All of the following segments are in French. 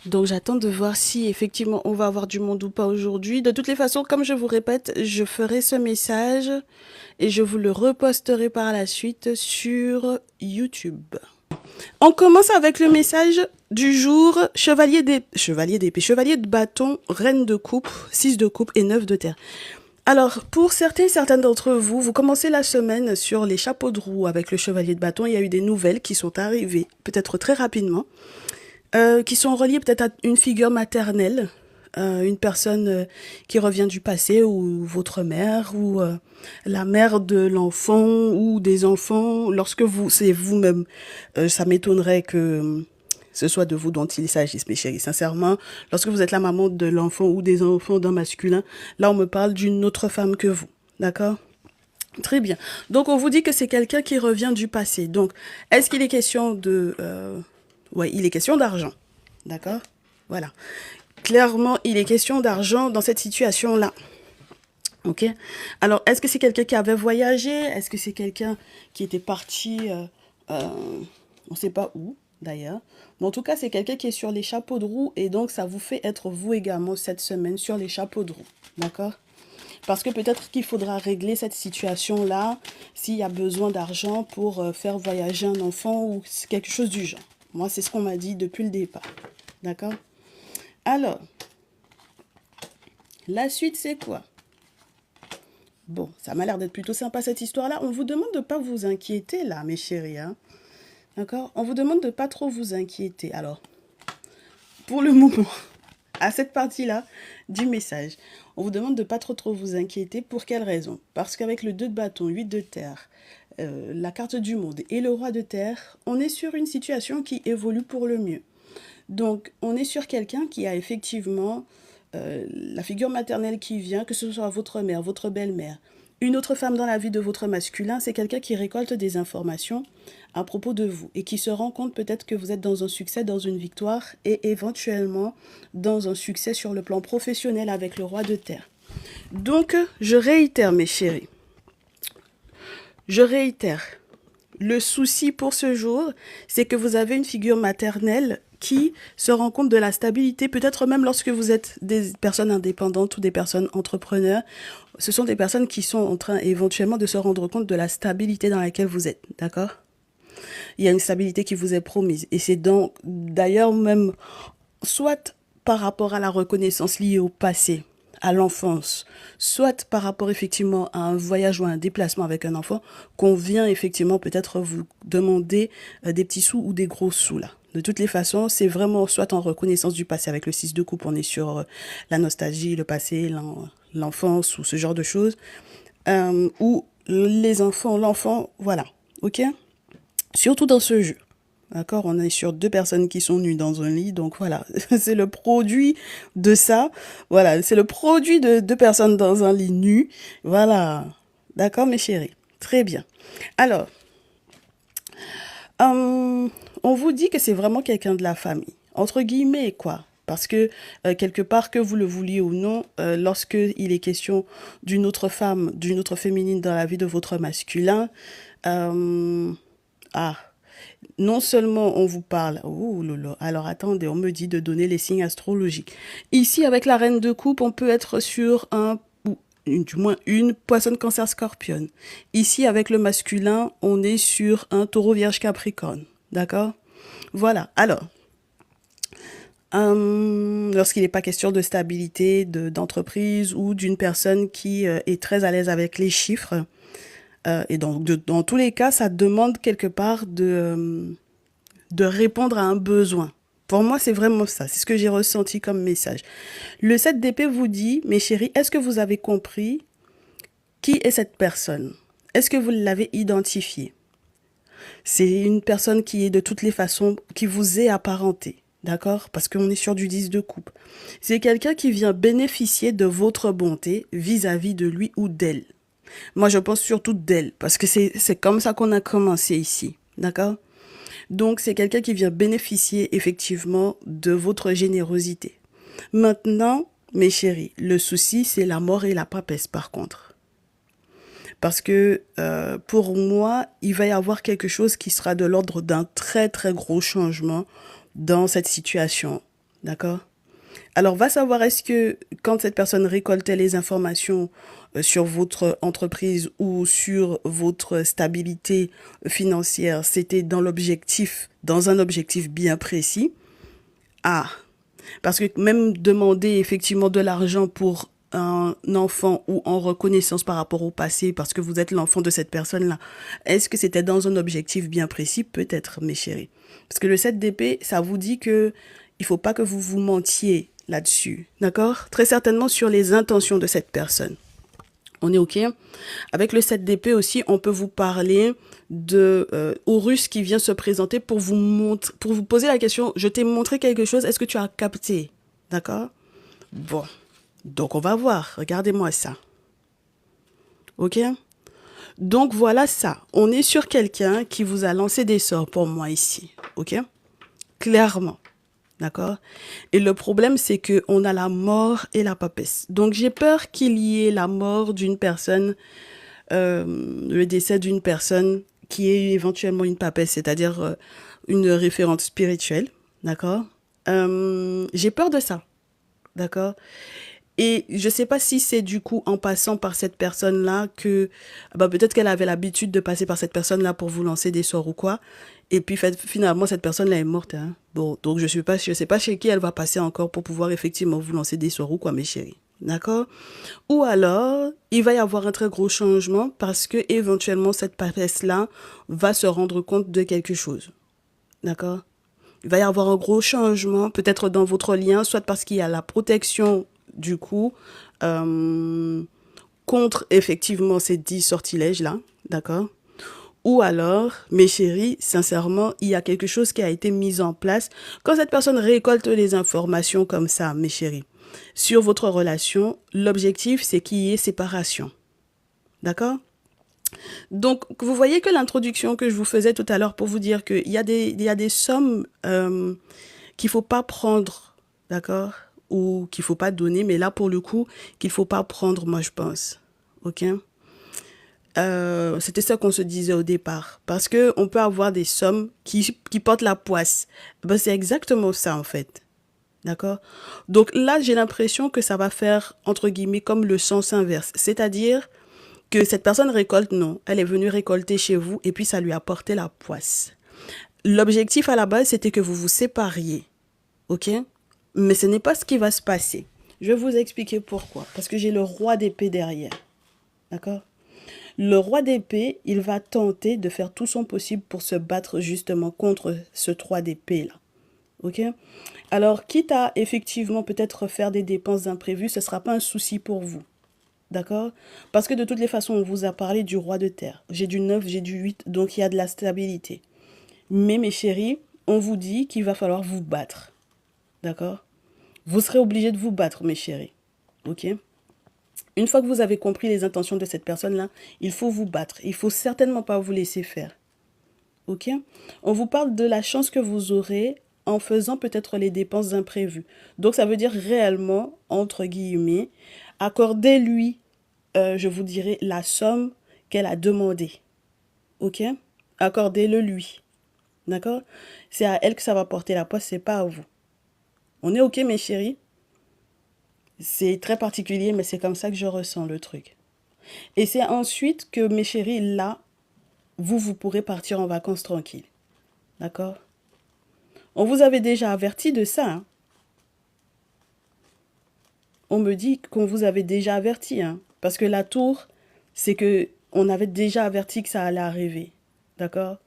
Donc j'attends de voir si effectivement on va avoir du monde ou pas aujourd'hui. De toutes les façons, comme je vous répète, je ferai ce message et je vous le reposterai par la suite sur YouTube. On commence avec le message du jour, chevalier de bâton, reine de coupe, 6 de coupe et 9 de terre. Alors, pour certaines d'entre vous, vous commencez la semaine sur les chapeaux de roue avec le chevalier de bâton. Il y a eu des nouvelles qui sont arrivées, peut-être très rapidement, qui sont reliées peut-être à une figure maternelle, une personne qui revient du passé, ou votre mère, ou la mère de l'enfant, ou des enfants. Lorsque c'est vous-même, ça m'étonnerait que ce soit de vous dont il s'agisse, mes chéris. Sincèrement, lorsque vous êtes la maman de l'enfant ou des enfants d'un masculin, là, on me parle d'une autre femme que vous. D'accord? Très bien. Donc, on vous dit que c'est quelqu'un qui revient du passé. Donc, est-ce qu'il est question de... ouais, il est question d'argent. D'accord? Voilà. Clairement, il est question d'argent dans cette situation-là. Ok? Alors, est-ce que c'est quelqu'un qui avait voyagé? Est-ce que c'est quelqu'un qui était parti, euh, on ne sait pas où, d'ailleurs. Mais en tout cas, c'est quelqu'un qui est sur les chapeaux de roue et donc ça vous fait être vous également cette semaine sur les chapeaux de roue. D'accord? Parce que peut-être qu'il faudra régler cette situation-là s'il y a besoin d'argent pour faire voyager un enfant ou quelque chose du genre. Moi, c'est ce qu'on m'a dit depuis le départ. D'accord? Alors, la suite, c'est quoi? Bon, ça m'a l'air d'être plutôt sympa cette histoire-là. On vous demande de ne pas vous inquiéter là, mes chéris. Hein. D'accord? On vous demande de ne pas trop vous inquiéter. Alors, pour le moment, à cette partie-là du message, on vous demande de ne pas trop vous inquiéter. Pour quelle raison? Parce qu'avec le 2 de bâton, 8 de terre, la carte du monde et le roi de terre, on est sur une situation qui évolue pour le mieux. Donc, on est sur quelqu'un qui a effectivement la figure maternelle qui vient, que ce soit votre mère, votre belle-mère, une autre femme dans la vie de votre masculin, c'est quelqu'un qui récolte des informations à propos de vous et qui se rend compte peut-être que vous êtes dans un succès, dans une victoire et éventuellement dans un succès sur le plan professionnel avec le roi de terre. Donc, je réitère mes chéris, je réitère, le souci pour ce jour, c'est que vous avez une figure maternelle qui se rend compte de la stabilité, peut-être même lorsque vous êtes des personnes indépendantes ou des personnes entrepreneurs, ce sont des personnes qui sont en train éventuellement de se rendre compte de la stabilité dans laquelle vous êtes, d'accord? Il y a une stabilité qui vous est promise. Et c'est donc, d'ailleurs, même, soit par rapport à la reconnaissance liée au passé, à l'enfance, soit par rapport effectivement à un voyage ou à un déplacement avec un enfant, qu'on vient effectivement peut-être vous demander des petits sous ou des gros sous là. De toutes les façons, c'est vraiment soit en reconnaissance du passé avec le 6 de coupe, on est sur la nostalgie, le passé, l'enfance ou ce genre de choses, ou les enfants, l'enfant, voilà, ok? Surtout dans ce jeu. D'accord, on est sur deux personnes qui sont nues dans un lit, donc voilà, c'est le produit de ça. Voilà, c'est le produit de deux personnes dans un lit nu. Voilà, d'accord, mes chéris. Très bien. Alors, on vous dit que c'est vraiment quelqu'un de la famille. Entre guillemets, quoi. Parce que quelque part, que vous le vouliez ou non, lorsque il est question d'une autre femme, d'une autre féminine dans la vie de votre masculin, euh, ah, non seulement on vous parle, ouh lolo, alors attendez, on me dit de donner les signes astrologiques. Ici, avec la reine de coupe, on peut être sur ou du moins une poisson cancer scorpion. Ici, avec le masculin, on est sur un taureau vierge capricorne. D'accord? Voilà. Alors, lorsqu'il n'est pas question de stabilité, d'entreprise ou d'une personne qui est très à l'aise avec les chiffres, et donc dans tous les cas, ça demande quelque part de répondre à un besoin. Pour moi, c'est vraiment ça. C'est ce que j'ai ressenti comme message. Le 7 d'épée vous dit, mes chéris, est-ce que vous avez compris qui est cette personne? Est-ce que vous l'avez identifiée? C'est une personne qui est de toutes les façons, qui vous est apparentée. D'accord? Parce qu'on est sur du 10 de coupe. C'est quelqu'un qui vient bénéficier de votre bonté vis-à-vis de lui ou d'elle. Moi, je pense surtout d'elle, parce que c'est comme ça qu'on a commencé ici. D'accord? Donc, c'est quelqu'un qui vient bénéficier effectivement de votre générosité. Maintenant, mes chéris, le souci, c'est la mort et la papesse par contre. Parce que pour moi, il va y avoir quelque chose qui sera de l'ordre d'un très très gros changement dans cette situation. D'accord? Alors, va savoir est-ce que quand cette personne récoltait les informations sur votre entreprise ou sur votre stabilité financière, c'était dans un objectif bien précis. Ah, parce que même demander effectivement de l'argent pour un enfant ou en reconnaissance par rapport au passé, parce que vous êtes l'enfant de cette personne-là, est-ce que c'était dans un objectif bien précis? Peut-être, mes chéris. Parce que le 7 d'épée, ça vous dit que il faut pas que vous vous mentiez là-dessus, d'accord? Très certainement sur les intentions de cette personne. On est OK? Avec le 7 d'épée aussi, on peut vous parler de Horus qui vient se présenter pour pour vous poser la question, je t'ai montré quelque chose, est-ce que tu as capté? D'accord? Bon, donc on va voir, regardez-moi ça. OK? Donc voilà ça, on est sur quelqu'un qui vous a lancé des sorts pour moi ici. OK? Clairement. D'accord? Et le problème, c'est que on a la mort et la papesse. Donc j'ai peur qu'il y ait la mort d'une personne, le décès d'une personne qui est éventuellement une papesse, c'est-à-dire une référente spirituelle. D'accord? J'ai peur de ça. D'accord? Et je sais pas si c'est du coup en passant par cette personne-là que, bah, peut-être qu'elle avait l'habitude de passer par cette personne-là pour vous lancer des sorts ou quoi. Et puis finalement, cette personne-là est morte. Hein. Bon, donc je sais pas chez qui elle va passer encore pour pouvoir effectivement vous lancer des sorts ou quoi, mes chéris. D'accord? Ou alors, il va y avoir un très gros changement parce que éventuellement cette papesse-là va se rendre compte de quelque chose. D'accord? Il va y avoir un gros changement, peut-être dans votre lien, soit parce qu'il y a la protection du coup euh, contre effectivement ces 10 sortilèges-là, d'accord? Ou alors, mes chéris, sincèrement, il y a quelque chose qui a été mis en place. Quand cette personne récolte les informations comme ça, mes chéris, sur votre relation, l'objectif, c'est qu'il y ait séparation. D'accord? Donc, vous voyez que l'introduction que je vous faisais tout à l'heure pour vous dire qu'il y a des sommes qu'il ne faut pas prendre, d'accord? Ou qu'il ne faut pas donner, mais là, pour le coup, qu'il ne faut pas prendre, moi, je pense. OK? C'était ça qu'on se disait au départ. Parce qu'on peut avoir des sommes qui portent la poisse. Ben, c'est exactement ça, en fait. D'accord? Donc là, j'ai l'impression que ça va faire, entre guillemets, comme le sens inverse. C'est-à-dire que cette personne récolte, non. Elle est venue récolter chez vous et puis ça lui a porté la poisse. L'objectif à la base, c'était que vous vous sépariez. OK? Mais ce n'est pas ce qui va se passer. Je vais vous expliquer pourquoi. Parce que j'ai le roi d'épée derrière. D'accord? Le roi d'épée, il va tenter de faire tout son possible pour se battre justement contre ce 3 d'épée là. OK? Alors, quitte à effectivement peut-être faire des dépenses imprévues, ce ne sera pas un souci pour vous. D'accord? Parce que de toutes les façons, on vous a parlé du roi de terre. J'ai du 9, j'ai du 8, donc il y a de la stabilité. Mais mes chéris, on vous dit qu'il va falloir vous battre. D'accord? Vous serez obligés de vous battre, mes chéris. OK? Une fois que vous avez compris les intentions de cette personne-là, il faut vous battre. Il ne faut certainement pas vous laisser faire. OK? On vous parle de la chance que vous aurez en faisant peut-être les dépenses imprévues. Donc, ça veut dire réellement, entre guillemets, accordez-lui, je vous dirais, la somme qu'elle a demandée. OK? Accordez-le lui. D'accord? C'est à elle que ça va porter la poisse, c'est pas à vous. On est OK, mes chéris? C'est très particulier, mais c'est comme ça que je ressens le truc. Et c'est ensuite que, mes chéris, là, vous pourrez partir en vacances tranquille. D'accord? On vous avait déjà averti de ça. Hein. On me dit qu'on vous avait déjà averti. Hein. Parce que la tour, c'est que on avait déjà averti que ça allait arriver. D'accord?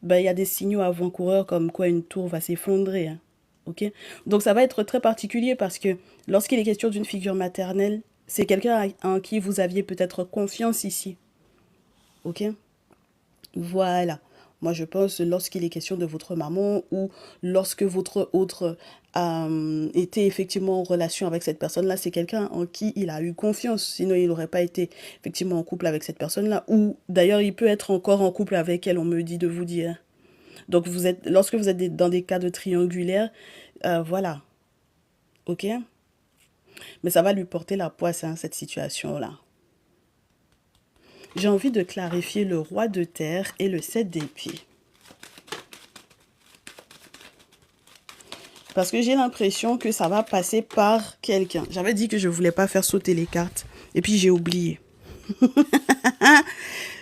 Ben, il y a des signaux avant-coureurs comme quoi une tour va s'effondrer. Hein. Ok? Donc ça va être très particulier parce que lorsqu'il est question d'une figure maternelle, c'est quelqu'un en qui vous aviez peut-être confiance ici. Ok? Voilà. Moi, je pense lorsqu'il est question de votre maman ou lorsque votre autre était effectivement en relation avec cette personne-là, c'est quelqu'un en qui il a eu confiance. Sinon, il n'aurait pas été effectivement en couple avec cette personne-là. Ou d'ailleurs, il peut être encore en couple avec elle, on me dit de vous dire. Donc, lorsque vous êtes dans des cas de triangulaire, voilà. OK? Mais ça va lui porter la poisse, hein, cette situation-là. J'ai envie de clarifier le roi de terre et le 7 d'épée. Parce que j'ai l'impression que ça va passer par quelqu'un. J'avais dit que je ne voulais pas faire sauter les cartes. Et puis j'ai oublié.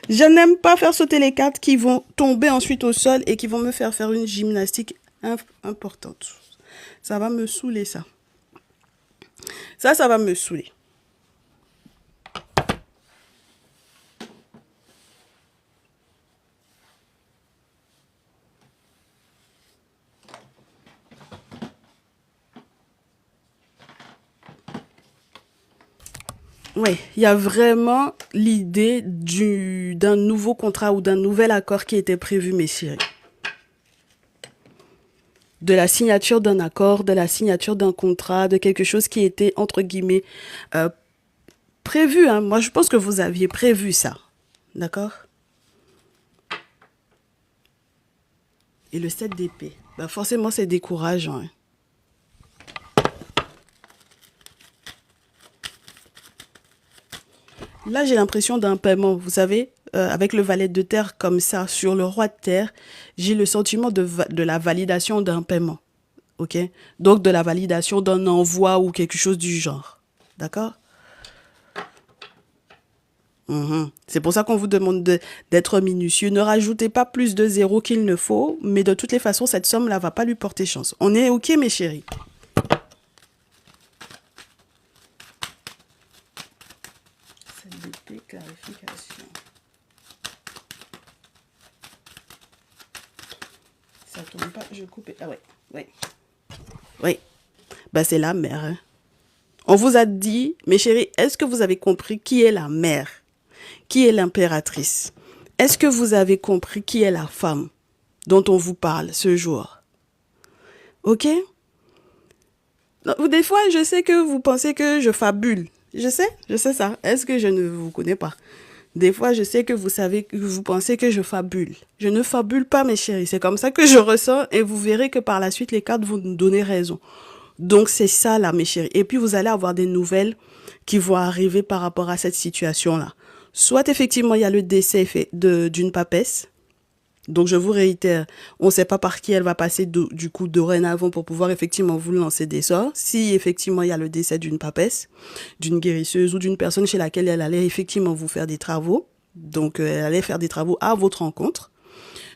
Je n'aime pas faire sauter les cartes qui vont tomber ensuite au sol et qui vont me faire une gymnastique importante. Ça va me saouler, ça. Ça va me saouler. Oui, il y a vraiment l'idée d'un nouveau contrat ou d'un nouvel accord qui était prévu, mes chéris. De la signature d'un accord, de la signature d'un contrat, de quelque chose qui était, entre guillemets, prévu. Hein. Moi, je pense que vous aviez prévu ça. D'accord? Et le 7 d'épée. Ben forcément, c'est décourageant. Hein. Là, j'ai l'impression d'un paiement, vous savez, avec le valet de terre comme ça, sur le roi de terre, j'ai le sentiment de la validation d'un paiement, ok? Donc, de la validation d'un envoi ou quelque chose du genre, d'accord? C'est pour ça qu'on vous demande d'être minutieux. Ne rajoutez pas plus de zéro qu'il ne faut, mais de toutes les façons, cette somme-là va pas lui porter chance. On est ok, mes chéris? Clarification. Ça tourne pas, je coupe. Ah ouais, ouais. Oui, bah c'est la mère. Hein. On vous a dit, mes chéris, est-ce que vous avez compris qui est la mère? Qui est l'impératrice? Est-ce que vous avez compris qui est la femme dont on vous parle ce jour? Ok? Des fois, je sais que vous pensez que je fabule. Je sais ça. Est-ce que je ne vous connais pas? Des fois, je sais que vous pensez que je fabule. Je ne fabule pas, mes chéris. C'est comme ça que je ressens et vous verrez que par la suite, les cartes vont nous donner raison. Donc, c'est ça, là, mes chéris. Et puis, vous allez avoir des nouvelles qui vont arriver par rapport à cette situation-là. Soit, effectivement, il y a le décès d'une papesse. Donc, je vous réitère, on ne sait pas par qui elle va passer du coup dorénavant pour pouvoir effectivement vous lancer des sorts. Si effectivement il y a le décès d'une papesse, d'une guérisseuse ou d'une personne chez laquelle elle allait effectivement vous faire des travaux, donc elle allait faire des travaux à votre rencontre,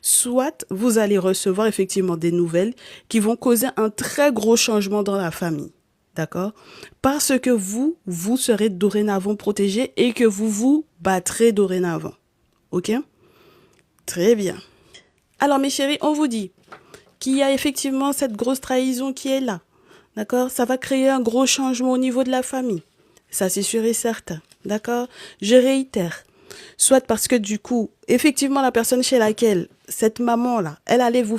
soit vous allez recevoir effectivement des nouvelles qui vont causer un très gros changement dans la famille. D'accord? Parce que vous serez dorénavant protégé et que vous vous battrez dorénavant. Ok? Très bien. Alors, mes chéris, on vous dit qu'il y a effectivement cette grosse trahison qui est là. D'accord? Ça va créer un gros changement au niveau de la famille. Ça, c'est sûr et certain. D'accord? Je réitère. Soit parce que du coup, effectivement, la personne chez laquelle cette maman-là, elle allait vous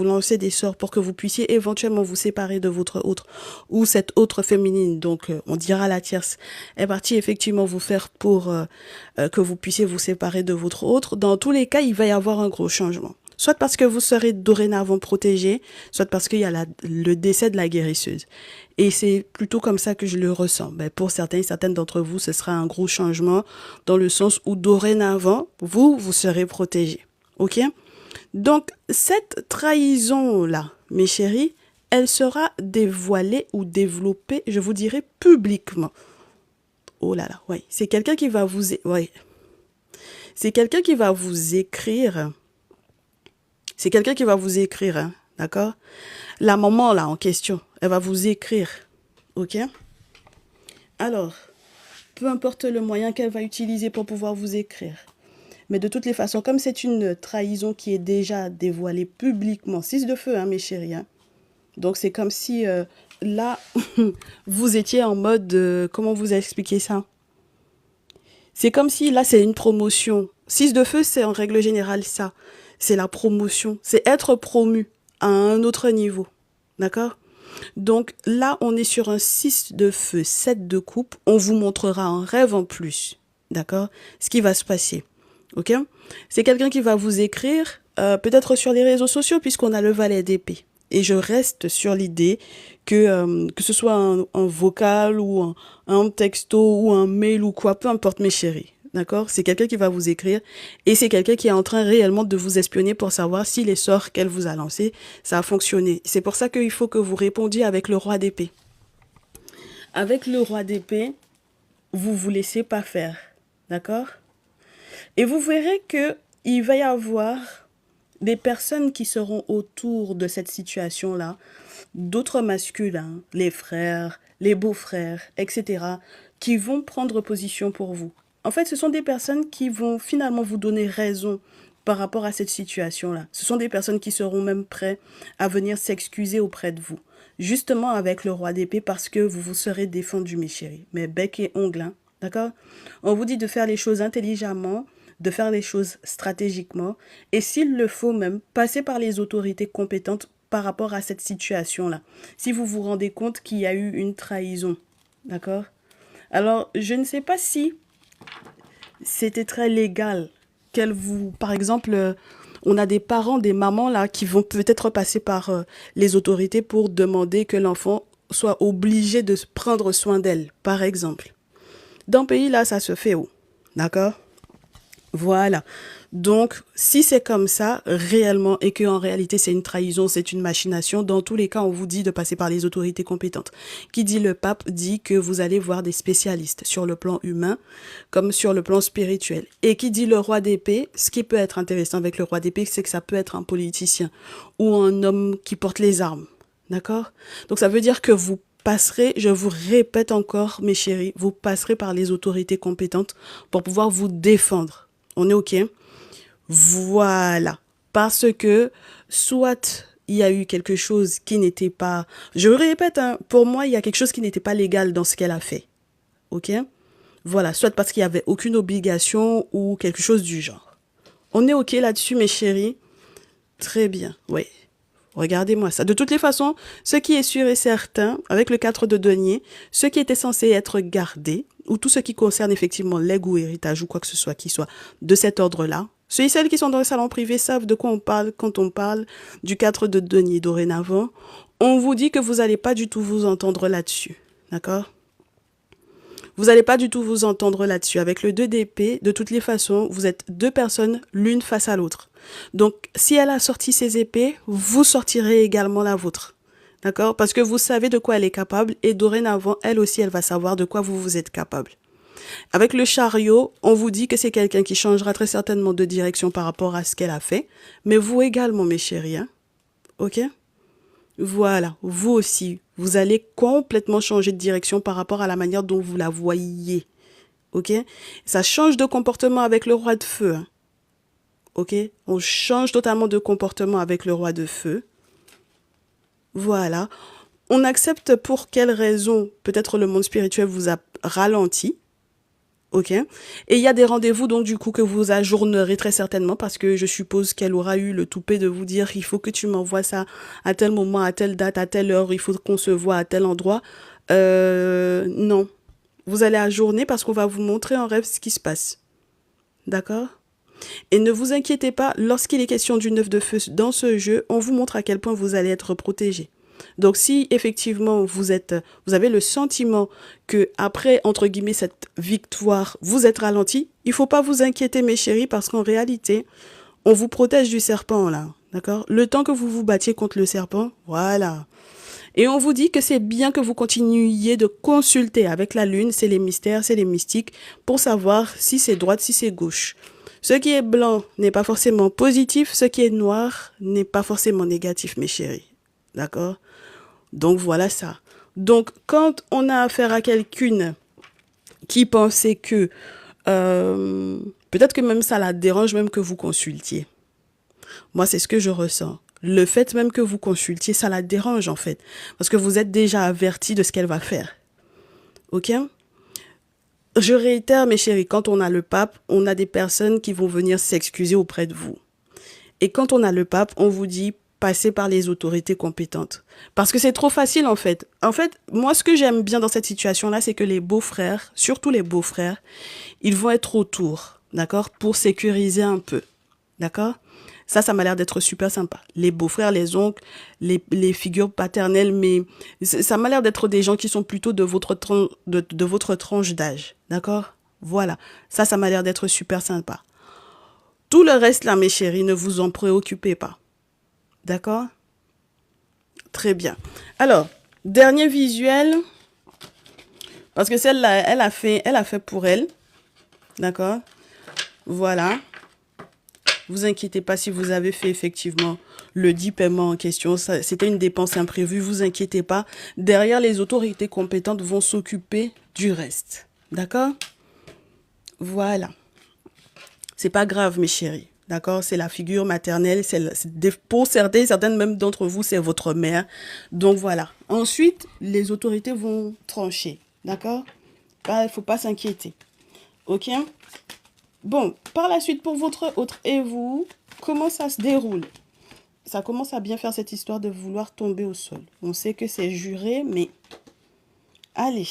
lancer des sorts pour que vous puissiez éventuellement vous séparer de votre autre ou cette autre féminine, donc on dira la tierce, est partie effectivement vous faire pour que vous puissiez vous séparer de votre autre. Dans tous les cas, il va y avoir un gros changement. Soit parce que vous serez dorénavant protégé, soit parce qu'il y a le décès de la guérisseuse. Et c'est plutôt comme ça que je le ressens. Ben, pour certaines d'entre vous, ce sera un gros changement dans le sens où dorénavant, vous serez protégé. Ok? Donc, cette trahison-là, mes chéris, elle sera dévoilée ou développée, je vous dirais, publiquement. Oh là là, oui. C'est quelqu'un qui va vous... Oui. C'est quelqu'un qui va vous écrire... C'est quelqu'un qui va vous écrire, hein, d'accord? La maman, là, en question, elle va vous écrire, ok? Alors, peu importe le moyen qu'elle va utiliser pour pouvoir vous écrire. Mais de toutes les façons, comme c'est une trahison qui est déjà dévoilée publiquement, 6 de feu, hein, mes chéris, hein? Donc, c'est comme si, là, vous étiez en mode... comment vous expliquer ça? C'est comme si, là, c'est une promotion. 6 de feu, c'est en règle générale ça. C'est la promotion, c'est être promu à un autre niveau, d'accord? Donc là, on est sur un 6 de feu, 7 de coupe, on vous montrera un rêve en plus, d'accord? Ce qui va se passer, ok? C'est quelqu'un qui va vous écrire, peut-être sur les réseaux sociaux, puisqu'on a le valet d'épée. Et je reste sur l'idée que ce soit un vocal ou un texto ou un mail ou quoi, peu importe mes chéris. D'accord? C'est quelqu'un qui va vous écrire et c'est quelqu'un qui est en train réellement de vous espionner pour savoir si les sorts qu'elle vous a lancés, ça a fonctionné. C'est pour ça qu'il faut que vous répondiez avec le roi d'épée. Avec le roi d'épée, vous vous laissez pas faire. D'accord? Et vous verrez que il va y avoir des personnes qui seront autour de cette situation-là, d'autres masculins, les frères, les beaux-frères, etc., qui vont prendre position pour vous. En fait, ce sont des personnes qui vont finalement vous donner raison par rapport à cette situation-là. Ce sont des personnes qui seront même prêtes à venir s'excuser auprès de vous. Justement avec le roi d'épée parce que vous vous serez défendu, mes chéris. Mais bec et ongle, hein, d'accord? On vous dit de faire les choses intelligemment, de faire les choses stratégiquement et s'il le faut même, passer par les autorités compétentes par rapport à cette situation-là. Si vous vous rendez compte qu'il y a eu une trahison, d'accord? Alors, je ne sais pas si c'était très légal qu'elle vous... Par exemple, on a des parents, des mamans là qui vont peut-être passer par les autorités pour demander que l'enfant soit obligé de prendre soin d'elle, par exemple. Dans le pays là, ça se fait, oh. D'accord? Voilà. Donc, si c'est comme ça, réellement, et qu'en réalité c'est une trahison, c'est une machination, dans tous les cas, on vous dit de passer par les autorités compétentes. Qui dit le pape dit que vous allez voir des spécialistes sur le plan humain, comme sur le plan spirituel. Et qui dit le roi d'épée, ce qui peut être intéressant avec le roi d'épée, c'est que ça peut être un politicien ou un homme qui porte les armes. D'accord? Donc, ça veut dire que vous passerez, je vous répète encore, mes chéris, vous passerez par les autorités compétentes pour pouvoir vous défendre. On est OK? Voilà. Parce que soit il y a eu quelque chose qui n'était pas... Je le répète, hein, pour moi, il y a quelque chose qui n'était pas légal dans ce qu'elle a fait. OK? Voilà. Soit parce qu'il n'y avait aucune obligation ou quelque chose du genre. On est OK là-dessus, mes chéris? Très bien. Oui. Regardez-moi ça. De toutes les façons, ce qui est sûr et certain, avec le 4 de denier, ce qui était censé être gardé, ou tout ce qui concerne effectivement legs ou héritage ou quoi que ce soit qui soit de cet ordre-là, ceux et celles qui sont dans le salon privé savent de quoi on parle quand on parle du 4 de denier dorénavant. On vous dit que vous n'allez pas du tout vous entendre là-dessus. D'accord? Vous n'allez pas du tout vous entendre là-dessus. Avec le 2 d'épée, de toutes les façons, vous êtes deux personnes l'une face à l'autre. Donc, si elle a sorti ses épées, vous sortirez également la vôtre. D'accord? Parce que vous savez de quoi elle est capable et dorénavant, elle aussi, elle va savoir de quoi vous êtes capable. Avec le chariot, on vous dit que c'est quelqu'un qui changera très certainement de direction par rapport à ce qu'elle a fait. Mais vous également, mes chéris. Hein? OK? Voilà, vous aussi, vous allez complètement changer de direction par rapport à la manière dont vous la voyez. OK? Ça change de comportement avec le roi de feu. Hein? OK? On change totalement de comportement avec le roi de feu. Voilà. On accepte pour quelle raison peut-être le monde spirituel vous a ralenti. OK? Et il y a des rendez-vous donc du coup que vous ajournerez très certainement parce que je suppose qu'elle aura eu le toupet de vous dire il faut que tu m'envoies ça à tel moment, à telle date, à telle heure, il faut qu'on se voit à tel endroit. Non. Vous allez ajourner parce qu'on va vous montrer en rêve ce qui se passe. D'accord? Et ne vous inquiétez pas, lorsqu'il est question du 9 de feu dans ce jeu, on vous montre à quel point vous allez être protégé. Donc si effectivement vous avez le sentiment que après entre guillemets cette victoire vous êtes ralenti, il faut pas vous inquiéter mes chéris parce qu'en réalité on vous protège du serpent là, d'accord? Le temps que vous vous battiez contre le serpent, voilà. Et on vous dit que c'est bien que vous continuiez de consulter avec la lune, c'est les mystères, c'est les mystiques, pour savoir si c'est droite, si c'est gauche. Ce qui est blanc n'est pas forcément positif, ce qui est noir n'est pas forcément négatif mes chéris, d'accord? Donc voilà ça. Donc quand on a affaire à quelqu'une qui pensait que peut-être que même ça la dérange même que vous consultiez. Moi c'est ce que je ressens. Le fait même que vous consultiez, ça la dérange en fait. Parce que vous êtes déjà averti de ce qu'elle va faire. Ok? Je réitère mes chéris, quand on a le pape, on a des personnes qui vont venir s'excuser auprès de vous. Et quand on a le pape, on vous dit passer par les autorités compétentes. Parce que c'est trop facile en fait. En fait, moi ce que j'aime bien dans cette situation-là, c'est que les beaux-frères, surtout les beaux-frères, ils vont être autour, d'accord, pour sécuriser un peu, d'accord? Ça m'a l'air d'être super sympa. Les beaux-frères, les oncles, les figures paternelles, mais ça m'a l'air d'être des gens qui sont plutôt de votre tranche d'âge, d'accord? Voilà, ça m'a l'air d'être super sympa. Tout le reste là, mes chéris, ne vous en préoccupez pas. D'accord? Très bien. Alors, dernier visuel, parce que celle-là, elle a fait pour elle. D'accord? Voilà. Vous inquiétez pas si vous avez fait effectivement le dit paiement en question. C'était une dépense imprévue. Vous inquiétez pas. Derrière, les autorités compétentes vont s'occuper du reste. D'accord? Voilà. C'est pas grave, mes chéris. D'accord? C'est la figure maternelle. Pour certaines même d'entre vous, c'est votre mère. Donc voilà. Ensuite, les autorités vont trancher. D'accord? Il faut pas s'inquiéter. Ok? Bon, par la suite, pour votre autre et vous, comment ça se déroule? Ça commence à bien faire cette histoire de vouloir tomber au sol. On sait que c'est juré, mais allez.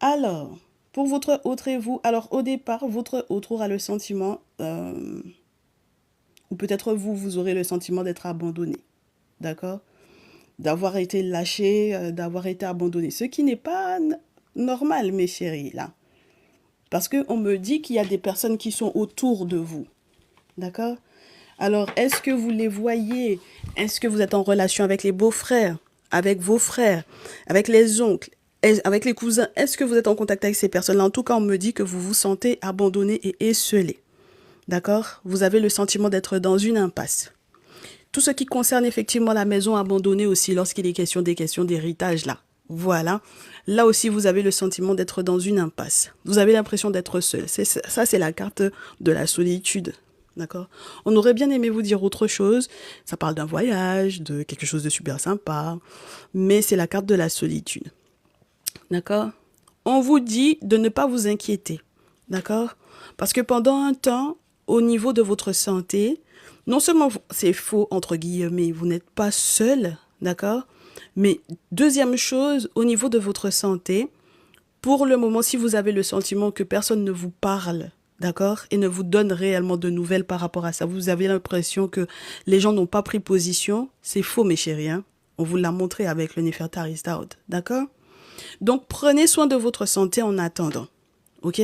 Alors, pour votre autre et vous, alors au départ, votre autre aura le sentiment, ou peut-être vous, vous aurez le sentiment d'être abandonné. D'accord? D'avoir été lâché, d'avoir été abandonné. Ce qui n'est pas normal, mes chéris, là. Parce qu'on me dit qu'il y a des personnes qui sont autour de vous. D'accord? Alors, est-ce que vous les voyez? Est-ce que vous êtes en relation avec les beaux-frères, avec vos frères, avec les oncles, avec les cousins? Est-ce que vous êtes en contact avec ces personnes-là? En tout cas, on me dit que vous vous sentez abandonné et esseulé. D'accord? Vous avez le sentiment d'être dans une impasse. Tout ce qui concerne effectivement la maison abandonnée aussi, lorsqu'il est question des questions d'héritage, là. Voilà. Là aussi, vous avez le sentiment d'être dans une impasse. Vous avez l'impression d'être seul. Ça, c'est la carte de la solitude. D'accord? On aurait bien aimé vous dire autre chose. Ça parle d'un voyage, de quelque chose de super sympa. Mais c'est la carte de la solitude. D'accord? On vous dit de ne pas vous inquiéter. D'accord? Parce que pendant un temps, au niveau de votre santé, non seulement c'est faux, entre guillemets, vous n'êtes pas seul. D'accord? Mais deuxième chose, au niveau de votre santé, pour le moment, si vous avez le sentiment que personne ne vous parle, d'accord, et ne vous donne réellement de nouvelles par rapport à ça, vous avez l'impression que les gens n'ont pas pris position, c'est faux, mes chéris, hein. On vous l'a montré avec le Nefertari Stout, d'accord? Donc, prenez soin de votre santé en attendant, ok?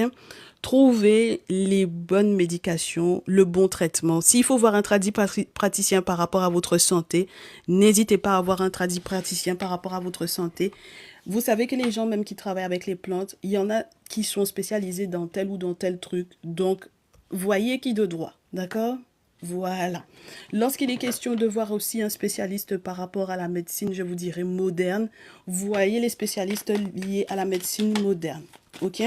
Trouvez les bonnes médications, le bon traitement. S'il faut voir un praticien par rapport à votre santé, n'hésitez pas à voir un praticien par rapport à votre santé. Vous savez que les gens même qui travaillent avec les plantes, il y en a qui sont spécialisés dans tel ou dans tel truc. Donc, voyez qui de droit, d'accord? Voilà. Lorsqu'il est question de voir aussi un spécialiste par rapport à la médecine, je vous dirais moderne, voyez les spécialistes liés à la médecine moderne, ok?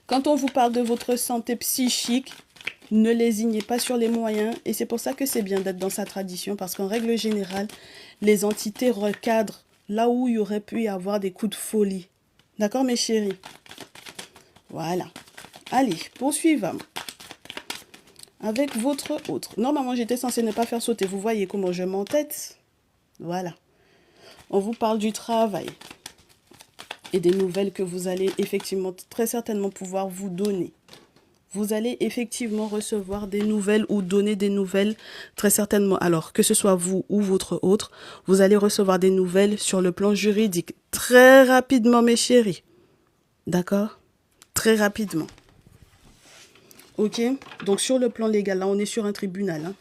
Quand on vous parle de votre santé psychique, ne lésignez pas sur les moyens. Et c'est pour ça que c'est bien d'être dans sa tradition. Parce qu'en règle générale, les entités recadrent là où il y aurait pu y avoir des coups de folie. D'accord, mes chéris? Voilà. Allez, poursuivons. Avec votre autre. Normalement, j'étais censée ne pas faire sauter. Vous voyez comment je m'entête? Voilà. On vous parle du travail. Et des nouvelles que vous allez effectivement très certainement pouvoir vous donner. Vous allez effectivement recevoir des nouvelles ou donner des nouvelles très certainement. Alors, que ce soit vous ou votre autre, vous allez recevoir des nouvelles sur le plan juridique très rapidement, mes chéris. D'accord? Très rapidement. Ok? Donc, sur le plan légal, là, on est sur un tribunal. Hein?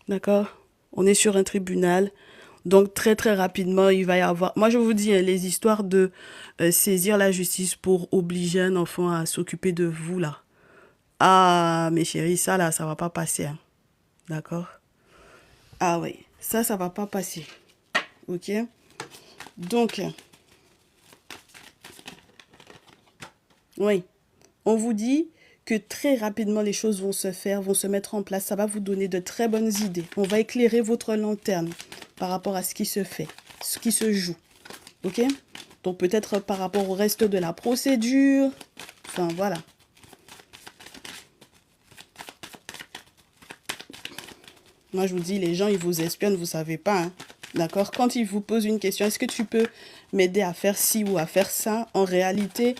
D'accord? On est sur un tribunal. Donc, très, très rapidement, il va y avoir... Moi, je vous dis, hein, les histoires de saisir la justice pour obliger un enfant à s'occuper de vous, là. Ah, mes chéris, ça, là, ça va pas passer. Hein. D'accord? Ah oui, ça va pas passer. Ok? Donc, oui, on vous dit que très rapidement, les choses vont se faire, vont se mettre en place. Ça va vous donner de très bonnes idées. On va éclairer votre lanterne par rapport à ce qui se fait, ce qui se joue. Ok? Donc, peut-être par rapport au reste de la procédure. Enfin, voilà. Moi, je vous dis, les gens, ils vous espionnent, vous savez pas. Hein? D'accord? Quand ils vous posent une question, est-ce que tu peux m'aider à faire ci ou à faire ça? En réalité,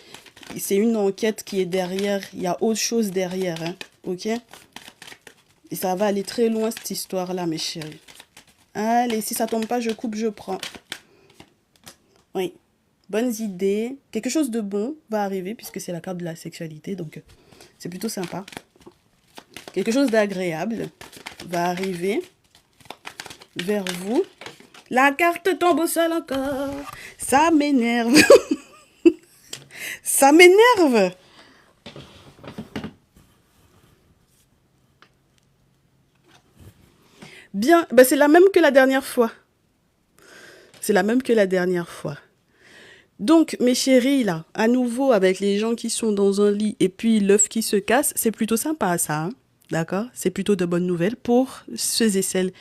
c'est une enquête qui est derrière. Il y a autre chose derrière. Hein? Ok? Et ça va aller très loin, cette histoire-là, mes chéris. Allez, si ça tombe pas, je coupe, je prends. Oui. bonnes idées, quelque chose de bon va arriver puisque c'est la carte de la sexualité, donc c'est plutôt sympa. Quelque chose d'agréable va arriver vers vous. La carte tombe au sol encore. Ça m'énerve. Ça m'énerve. Bien, ben c'est la même que la dernière fois. C'est la même que la dernière fois. Donc, mes chéris, là, à nouveau, avec les gens qui sont dans un lit et puis l'œuf qui se casse, c'est plutôt sympa, ça. Hein. D'accord? C'est plutôt de bonnes nouvelles pour ceux et celles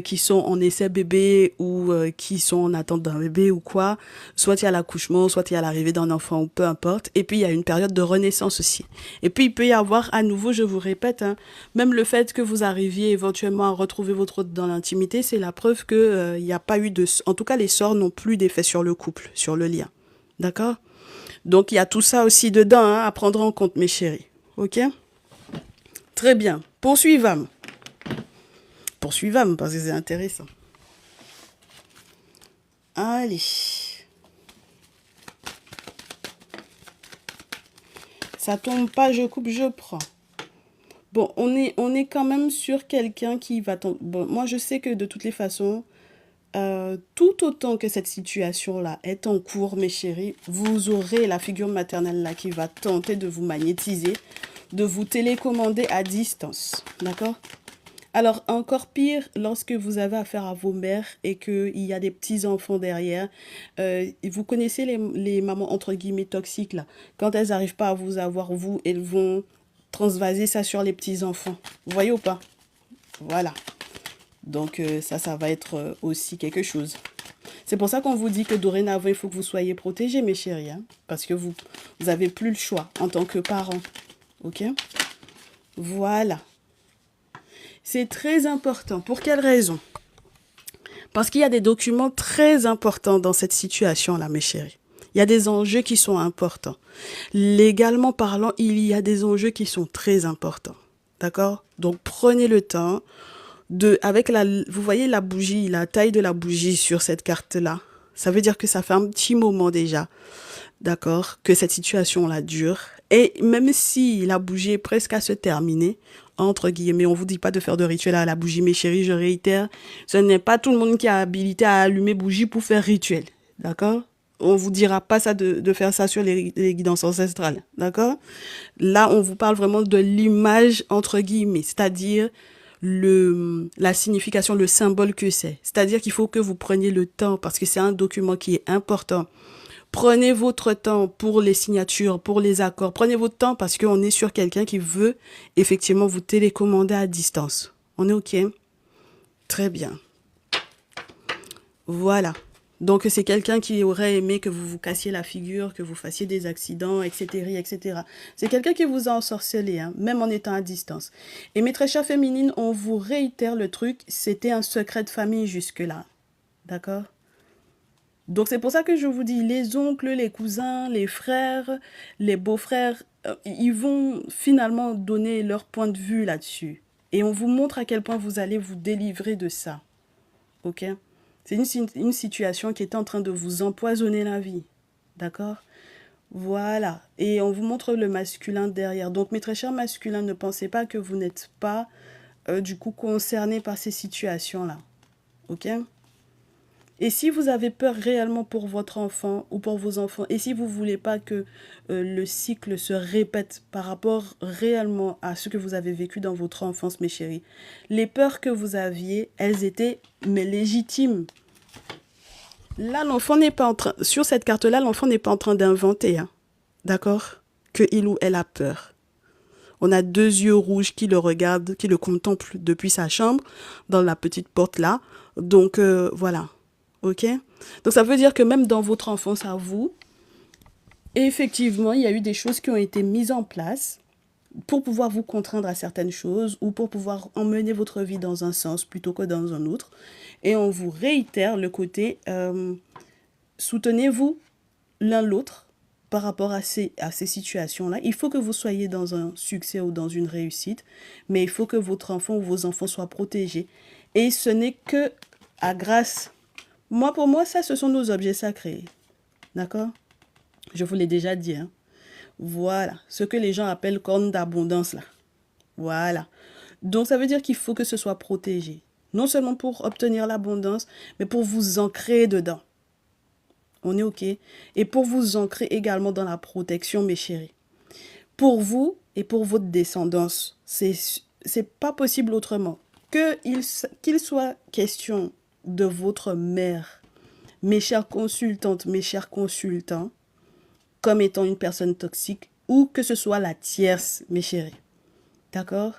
qui sont en essai bébé ou qui sont en attente d'un bébé ou quoi. Soit il y a l'accouchement, soit il y a l'arrivée d'un enfant ou peu importe. Et puis il y a une période de renaissance aussi. Et puis il peut y avoir à nouveau, je vous répète, hein, même le fait que vous arriviez éventuellement à retrouver votre hôte dans l'intimité, c'est la preuve que il n'y a pas eu de... En tout cas, les sorts n'ont plus d'effet sur le couple, sur le lien. D'accord? Donc il y a tout ça aussi dedans hein, à prendre en compte, mes chéris. Ok? Très bien. Poursuivons. Poursuivons parce que c'est intéressant. Allez. Ça tombe pas, je coupe, je prends. Bon, on est quand même sur quelqu'un qui va tomber. Bon, moi, je sais que de toutes les façons, tout autant que cette situation-là est en cours, mes chéris, vous aurez la figure maternelle là qui va tenter de vous magnétiser, de vous télécommander à distance. D'accord? Alors, encore pire, lorsque vous avez affaire à vos mères et qu'il y a des petits-enfants derrière, vous connaissez les mamans entre guillemets toxiques, là. Quand elles n'arrivent pas à vous avoir, vous, elles vont transvaser ça sur les petits-enfants. Vous voyez ou pas? Voilà. Donc, ça va être aussi quelque chose. C'est pour ça qu'on vous dit que dorénavant, il faut que vous soyez protégés, mes chéris. Hein, parce que vous n'avez plus le choix en tant que parents. Ok? Voilà. C'est très important. Pour quelle raison? Parce qu'il y a des documents très importants dans cette situation-là, mes chéris. Il y a des enjeux qui sont importants. Légalement parlant, il y a des enjeux qui sont très importants. D'accord? Donc, prenez le temps avec vous voyez la bougie, la taille de la bougie sur cette carte-là. Ça veut dire que ça fait un petit moment déjà. D'accord? Que cette situation-là dure. Et même si la bougie est presque à se terminer, entre guillemets, on vous dit pas de faire de rituel à la bougie, mes chéris, je réitère, ce n'est pas tout le monde qui a habilité à allumer bougie pour faire rituel. D'accord? On vous dira pas ça de faire ça sur les guidances ancestrales. D'accord? Là, on vous parle vraiment de l'image, entre guillemets, c'est-à-dire la signification, le symbole que c'est. C'est-à-dire qu'il faut que vous preniez le temps parce que c'est un document qui est important. Prenez votre temps pour les signatures, pour les accords. Prenez votre temps parce qu'on est sur quelqu'un qui veut effectivement vous télécommander à distance. On est OK? Très bien. Voilà. Donc, c'est quelqu'un qui aurait aimé que vous vous cassiez la figure, que vous fassiez des accidents, etc., etc. C'est quelqu'un qui vous a ensorcelé, hein, même en étant à distance. Et mes très chères féminines, on vous réitère le truc, c'était un secret de famille jusque-là. D'accord? Donc, c'est pour ça que je vous dis, les oncles, les cousins, les frères, les beaux-frères, ils vont finalement donner leur point de vue là-dessus. Et on vous montre à quel point vous allez vous délivrer de ça. OK? C'est une situation qui est en train de vous empoisonner la vie. D'accord? Voilà. Et on vous montre le masculin derrière. Donc, mes très chers masculins, ne pensez pas que vous n'êtes pas, du coup, concernés par ces situations-là. OK? Et si vous avez peur réellement pour votre enfant ou pour vos enfants, et si vous ne voulez pas que le cycle se répète par rapport réellement à ce que vous avez vécu dans votre enfance, mes chéris, les peurs que vous aviez, elles étaient mais légitimes. Là, l'enfant n'est pas en train, sur cette carte-là, l'enfant n'est pas en train d'inventer, hein, d'accord? Que il ou elle a peur. On a deux yeux rouges qui le regardent, qui le contemplent depuis sa chambre, dans la petite porte là. Donc, voilà. OK? Donc, ça veut dire que même dans votre enfance à vous, effectivement, il y a eu des choses qui ont été mises en place pour pouvoir vous contraindre à certaines choses ou pour pouvoir emmener votre vie dans un sens plutôt que dans un autre. Et on vous réitère le côté soutenez-vous l'un l'autre par rapport à ces situations-là. Il faut que vous soyez dans un succès ou dans une réussite, mais il faut que votre enfant ou vos enfants soient protégés. Et ce n'est que à grâce... Pour moi, ça, ce sont nos objets sacrés. D'accord? Je vous l'ai déjà dit, hein. Voilà, ce que les gens appellent corne d'abondance, là. Voilà. Donc, ça veut dire qu'il faut que ce soit protégé. Non seulement pour obtenir l'abondance, mais pour vous ancrer dedans. On est OK? Et pour vous ancrer également dans la protection, mes chéris. Pour vous et pour votre descendance, c'est pas possible autrement. Qu'il soit question de votre mère, mes chères consultantes, mes chers consultants, comme étant une personne toxique, ou que ce soit la tierce, mes chéris. D'accord?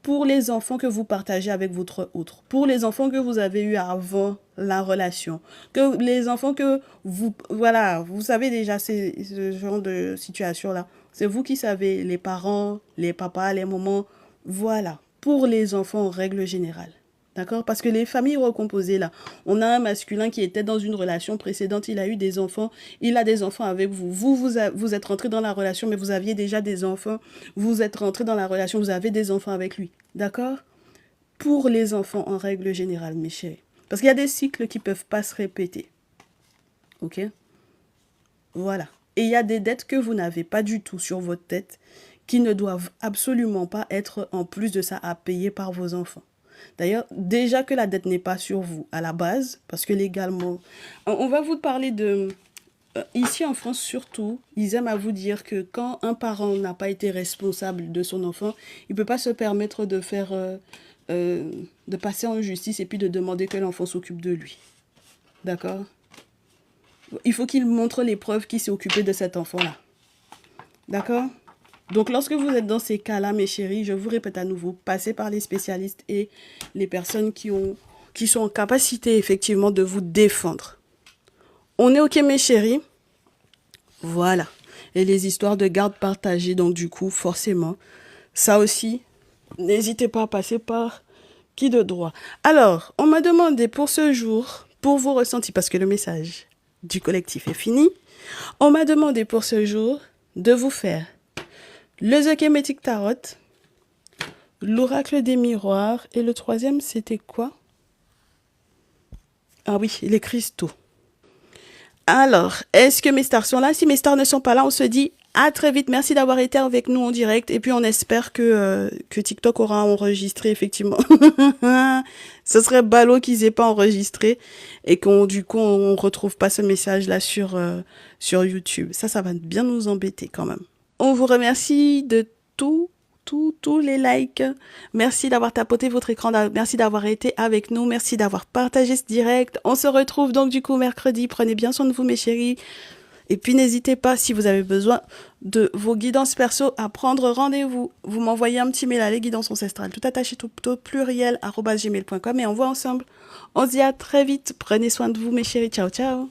Pour les enfants que vous partagez avec votre autre, pour les enfants que vous avez eus avant la relation, que les enfants que vous, voilà, vous savez déjà ce genre de situation-là. C'est vous qui savez, les parents, les papas, les mamans, voilà, pour les enfants en règle générale. D'accord? Parce que les familles recomposées, là, on a un masculin qui était dans une relation précédente, il a eu des enfants, il a des enfants avec vous. Vous êtes rentré dans la relation, mais vous aviez déjà des enfants. Vous êtes rentré dans la relation, vous avez des enfants avec lui. D'accord? Pour les enfants, en règle générale, mes chéris. Parce qu'il y a des cycles qui ne peuvent pas se répéter. OK? Voilà. Et il y a des dettes que vous n'avez pas du tout sur votre tête, qui ne doivent absolument pas être, en plus de ça, à payer par vos enfants. D'ailleurs, déjà que la dette n'est pas sur vous à la base, parce que légalement, on va vous parler de... Ici en France surtout, ils aiment à vous dire que quand un parent n'a pas été responsable de son enfant, il ne peut pas se permettre de faire... de passer en justice et puis de demander que l'enfant s'occupe de lui. D'accord? Il faut qu'il montre les preuves qu'il s'est occupé de cet enfant-là. D'accord? Donc, lorsque vous êtes dans ces cas-là, mes chéris, je vous répète à nouveau, passez par les spécialistes et les personnes qui sont en capacité, effectivement, de vous défendre. On est OK, mes chéris? Voilà. Et les histoires de garde partagée, donc du coup, forcément, ça aussi, n'hésitez pas à passer par qui de droit. Alors, on m'a demandé pour ce jour, pour vos ressentis, parce que le message du collectif est fini, on m'a demandé pour ce jour de vous faire le The Kemetic Tarot, l'oracle des miroirs, et le troisième, c'était quoi? Ah oui, les cristaux. Alors, est-ce que mes stars sont là? Si mes stars ne sont pas là, on se dit à très vite. Merci d'avoir été avec nous en direct. Et puis, on espère que TikTok aura enregistré, effectivement. Ce serait ballot qu'ils aient pas enregistré et du coup, on retrouve pas ce message-là sur YouTube. Ça va bien nous embêter quand même. On vous remercie de tous les likes. Merci d'avoir tapoté votre écran. Merci d'avoir été avec nous. Merci d'avoir partagé ce direct. On se retrouve donc du coup mercredi. Prenez bien soin de vous, mes chéris. Et puis n'hésitez pas, si vous avez besoin de vos guidances perso, à prendre rendez-vous. Vous m'envoyez un petit mail à lesguidanceancestrales, tout attaché, tout pluriel, @gmail.com et on voit ensemble. On se dit à très vite. Prenez soin de vous, mes chéris. Ciao, ciao.